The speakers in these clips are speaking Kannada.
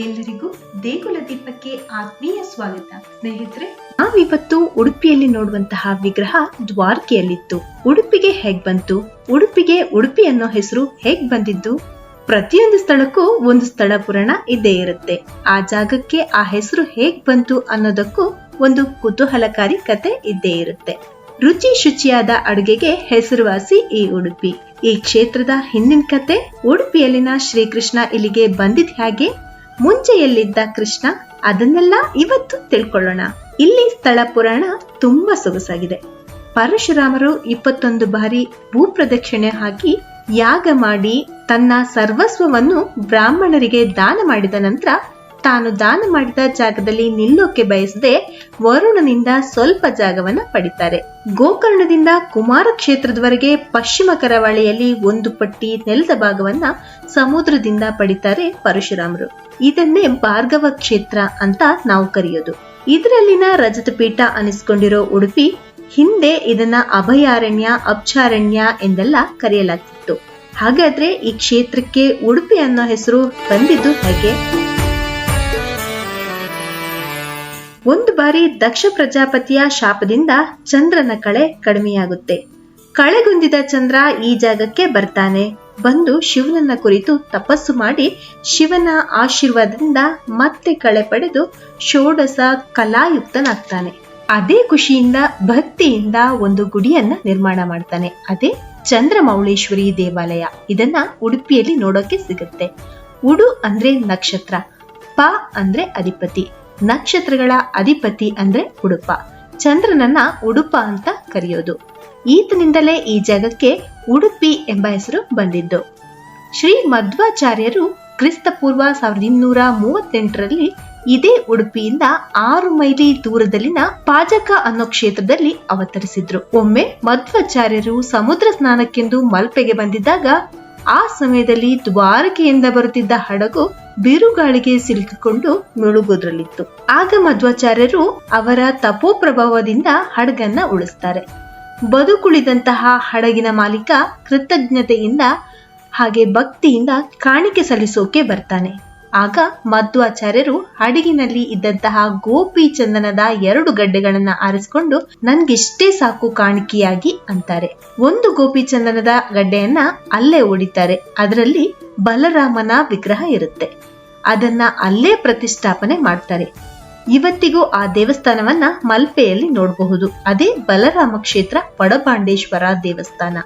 ಎಲ್ಲರಿಗೂ ದೇಗುಲ ದೀಪಕ್ಕೆ ಆತ್ಮೀಯ ಸ್ವಾಗತ. ಸ್ನೇಹಿತರೆ, ನಾವಿವತ್ತು ಉಡುಪಿಯಲ್ಲಿ ನೋಡುವಂತಹ ವಿಗ್ರಹ ದ್ವಾರಕೆಯಲ್ಲಿತ್ತು. ಉಡುಪಿಗೆ ಹೇಗ್ ಬಂತು, ಉಡುಪಿಗೆ ಉಡುಪಿ ಅನ್ನೋ ಹೆಸರು ಹೇಗ್ ಬಂದಿದ್ದು? ಪ್ರತಿಯೊಂದು ಸ್ಥಳಕ್ಕೂ ಒಂದು ಸ್ಥಳ ಪುರಾಣ ಇದ್ದೇ ಇರುತ್ತೆ. ಆ ಜಾಗಕ್ಕೆ ಆ ಹೆಸರು ಹೇಗ್ ಬಂತು ಅನ್ನೋದಕ್ಕೂ ಒಂದು ಕುತೂಹಲಕಾರಿ ಕತೆ ಇದ್ದೇ ಇರುತ್ತೆ. ರುಚಿ ಶುಚಿಯಾದ ಅಡುಗೆಗೆ ಹೆಸರುವಾಸಿ ಈ ಉಡುಪಿ. ಈ ಕ್ಷೇತ್ರದ ಹಿಂದಿನ ಕತೆ, ಉಡುಪಿಯಲ್ಲಿನ ಶ್ರೀಕೃಷ್ಣ ಇಲ್ಲಿಗೆ ಬಂದಿದ್ ಹೇಗೆ, ಮುಂಚೆ ಎಲ್ಲಿದ್ದ ಕೃಷ್ಣ, ಅದನ್ನೆಲ್ಲ ಇವತ್ತು ತಿಳ್ಕೊಳ್ಳೋಣ. ಇಲ್ಲಿ ಸ್ಥಳ ಪುರಾಣ ತುಂಬಾ ಸೊಗಸಾಗಿದೆ. ಪರಶುರಾಮರು 21 ಬಾರಿ ಭೂಪ್ರದಕ್ಷಿಣೆ ಹಾಕಿ ಯಾಗ ಮಾಡಿ ತನ್ನ ಸರ್ವಸ್ವವನ್ನು ಬ್ರಾಹ್ಮಣರಿಗೆ ದಾನ ಮಾಡಿದ ನಂತರ ತಾನು ದಾನ ಮಾಡಿದ ಜಾಗದಲ್ಲಿ ನಿಲ್ಲೋಕೆ ಬಯಸದೆ ವರುಣನಿಂದ ಸ್ವಲ್ಪ ಜಾಗವನ್ನ ಪಡಿತಾರೆ. ಗೋಕರ್ಣದಿಂದ ಕುಮಾರ ಕ್ಷೇತ್ರದವರೆಗೆ ಪಶ್ಚಿಮ ಕರಾವಳಿಯಲ್ಲಿ ಒಂದು ಪಟ್ಟಿ ನೆಲದ ಭಾಗವನ್ನ ಸಮುದ್ರದಿಂದ ಪಡಿತಾರೆ ಪರಶುರಾಮರು. ಇದನ್ನೇ ಭಾರ್ಗವ ಕ್ಷೇತ್ರ ಅಂತ ನಾವು ಕರೆಯೋದು. ಇದರಲ್ಲಿನ ರಜತ ಪೀಠ ಅನಿಸ್ಕೊಂಡಿರೋ ಉಡುಪಿ, ಹಿಂದೆ ಇದನ್ನ ಅಭಯಾರಣ್ಯ, ಅಬ್ಚಾರಣ್ಯ ಎಂದೆಲ್ಲ ಕರೆಯಲಾಗ್ತಿತ್ತು. ಹಾಗಾದ್ರೆ ಈ ಕ್ಷೇತ್ರಕ್ಕೆ ಉಡುಪಿ ಅನ್ನೋ ಹೆಸರು ಬಂದಿದ್ದು ಹೇಗೆ? ಒಂದು ಬಾರಿ ದಕ್ಷ ಪ್ರಜಾಪತಿಯ ಶಾಪದಿಂದ ಚಂದ್ರನ ಕಳೆ ಕಡಿಮೆಯಾಗುತ್ತೆ. ಕಳೆಗುಂದಿದ ಚಂದ್ರ ಈ ಜಾಗಕ್ಕೆ ಬರ್ತಾನೆ. ಬಂದು ಶಿವನನ್ನ ಕುರಿತು ತಪಸ್ಸು ಮಾಡಿ ಶಿವನ ಆಶೀರ್ವಾದದಿಂದ ಮತ್ತೆ ಕಳೆ ಪಡೆದು ಷೋಡಶ ಕಲಾಯುಕ್ತನಾಗ್ತಾನೆ. ಅದೇ ಖುಷಿಯಿಂದ ಭಕ್ತಿಯಿಂದ ಒಂದು ಗುಡಿಯನ್ನ ನಿರ್ಮಾಣ ಮಾಡ್ತಾನೆ. ಅದೇ ಚಂದ್ರಮೌಳೇಶ್ವರಿ ದೇವಾಲಯ. ಇದನ್ನ ಉಡುಪಿಯಲ್ಲಿ ನೋಡೋಕೆ ಸಿಗುತ್ತೆ. ಉಡು ಅಂದ್ರೆ ನಕ್ಷತ್ರ, ಪ ಅಂದ್ರೆ ಅಧಿಪತಿ, ನಕ್ಷತ್ರಗಳ ಅಧಿಪತಿ ಅಂದ್ರೆ ಉಡುಪ. ಚಂದ್ರನನ್ನ ಉಡುಪ ಅಂತ ಕರೆಯೋದು. ಈತನಿಂದಲೇ ಈ ಜಾಗಕ್ಕೆ ಉಡುಪಿ ಎಂಬ ಹೆಸರು ಬಂದಿದ್ದು. ಶ್ರೀ ಮಧ್ವಾಚಾರ್ಯರು ಕ್ರಿಸ್ತಪೂರ್ವ 1238ರಲ್ಲಿ ಇದೇ ಉಡುಪಿಯಿಂದ 6 ಮೈಲಿ ದೂರದಲ್ಲಿನ ಪಾಜಕ ಅನ್ನೋ ಕ್ಷೇತ್ರದಲ್ಲಿ ಅವತರಿಸಿದ್ರು. ಒಮ್ಮೆ ಮಧ್ವಾಚಾರ್ಯರು ಸಮುದ್ರ ಸ್ನಾನಕ್ಕೆಂದು ಮಲ್ಪೆಗೆ ಬಂದಿದ್ದಾಗ ಆ ಸಮಯದಲ್ಲಿ ದ್ವಾರಕೆಯಿಂದ ಬರುತ್ತಿದ್ದ ಹಡಗು ಬಿರುಗಾಳಿಗೆ ಸಿಲುಕಿಕೊಂಡು ಮುಳುಗೋದ್ರಲ್ಲಿತ್ತು. ಆಗ ಮಧ್ವಾಚಾರ್ಯರು ಅವರ ತಪೋಪ್ರಭಾವದಿಂದ ಹಡಗನ್ನ ಉಳಿಸ್ತಾರೆ. ಬದುಕುಳಿದಂತಹ ಹಡಗಿನ ಮಾಲೀಕ ಕೃತಜ್ಞತೆಯಿಂದ ಹಾಗೆ ಭಕ್ತಿಯಿಂದ ಕಾಣಿಕೆ ಸಲ್ಲಿಸೋಕೆ ಬರ್ತಾನೆ. ಆಗ ಮಧ್ವಾಚಾರ್ಯರು ಹಡಗಿನಲ್ಲಿ ಇದ್ದಂತಹ ಗೋಪಿ ಚಂದನದ 2 ಗಡ್ಡೆಗಳನ್ನ ಆರಿಸಿಕೊಂಡು ನನ್ಗಿಷ್ಟೇ ಸಾಕು ಕಾಣಿಕೆಯಾಗಿ ಅಂತಾರೆ. ಒಂದು ಗೋಪಿ ಚಂದನದ ಗಡ್ಡೆಯನ್ನ ಅಲ್ಲೇ ಒಡಿತಾರೆ. ಅದರಲ್ಲಿ ಬಲರಾಮನ ವಿಗ್ರಹ ಇರುತ್ತೆ. ಅದನ್ನ ಅಲ್ಲೇ ಪ್ರತಿಷ್ಠಾಪನೆ ಮಾಡ್ತಾರೆ. ಇವತ್ತಿಗೂ ಆ ದೇವಸ್ಥಾನವನ್ನ ಮಲ್ಪೆಯಲ್ಲಿ ನೋಡಬಹುದು. ಅದೇ ಬಲರಾಮ ಕ್ಷೇತ್ರ ಪಡಪಾಂಡೇಶ್ವರ ದೇವಸ್ಥಾನ.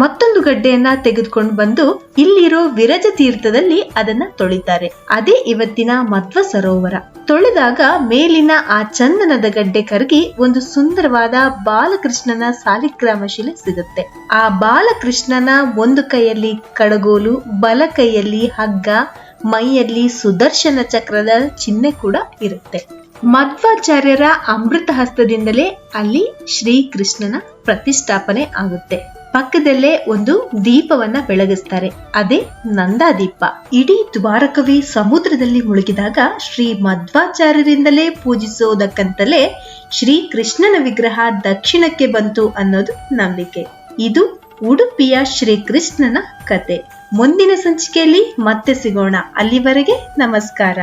ಮತ್ತೊಂದು ಗಡ್ಡೆಯನ್ನ ತೆಗೆದುಕೊಂಡು ಬಂದು ಇಲ್ಲಿರೋ ವಿರಜ ತೀರ್ಥದಲ್ಲಿ ಅದನ್ನ ತೊಳಿತಾರೆ. ಅದೇ ಇವತ್ತಿನ ಮಧ್ವ ಸರೋವರ. ತೊಳೆದಾಗ ಮೇಲಿನ ಆ ಚಂದನದ ಗಡ್ಡೆ ಕರಗಿ ಒಂದು ಸುಂದರವಾದ ಬಾಲಕೃಷ್ಣನ ಸಾಲಿಗ್ರಾಮ ಶಿಲೆ ಸಿಗುತ್ತೆ. ಆ ಬಾಲಕೃಷ್ಣನ ಒಂದು ಕೈಯಲ್ಲಿ ಕಡಗೋಲು, ಬಲ ಕೈಯಲ್ಲಿ ಹಗ್ಗ, ಮೈಯಲ್ಲಿ ಸುದರ್ಶನ ಚಕ್ರದ ಚಿಹ್ನೆ ಕೂಡ ಇರುತ್ತೆ. ಮಧ್ವಾಚಾರ್ಯರ ಅಮೃತ ಹಸ್ತದಿಂದಲೇ ಅಲ್ಲಿ ಶ್ರೀಕೃಷ್ಣನ ಪ್ರತಿಷ್ಠಾಪನೆ ಆಗುತ್ತೆ. ಪಕ್ಕದಲ್ಲೇ ಒಂದು ದೀಪವನ್ನ ಬೆಳಗಿಸ್ತಾರೆ. ಅದೇ ನಂದಾದೀಪ. ಇಡೀ ದ್ವಾರಕವೇ ಸಮುದ್ರದಲ್ಲಿ ಮುಳುಗಿದಾಗ ಶ್ರೀ ಮಧ್ವಾಚಾರ್ಯರಿಂದಲೇ ಪೂಜಿಸೋದಕ್ಕಂತಲೇ ಶ್ರೀ ಕೃಷ್ಣನ ವಿಗ್ರಹ ದಕ್ಷಿಣಕ್ಕೆ ಬಂತು ಅನ್ನೋದು ನಂಬಿಕೆ. ಇದು ಉಡುಪಿಯ ಶ್ರೀ ಕೃಷ್ಣನ ಕತೆ. ಮುಂದಿನ ಸಂಚಿಕೆಯಲ್ಲಿ ಮತ್ತೆ ಸಿಗೋಣ. ಅಲ್ಲಿವರೆಗೆ ನಮಸ್ಕಾರ.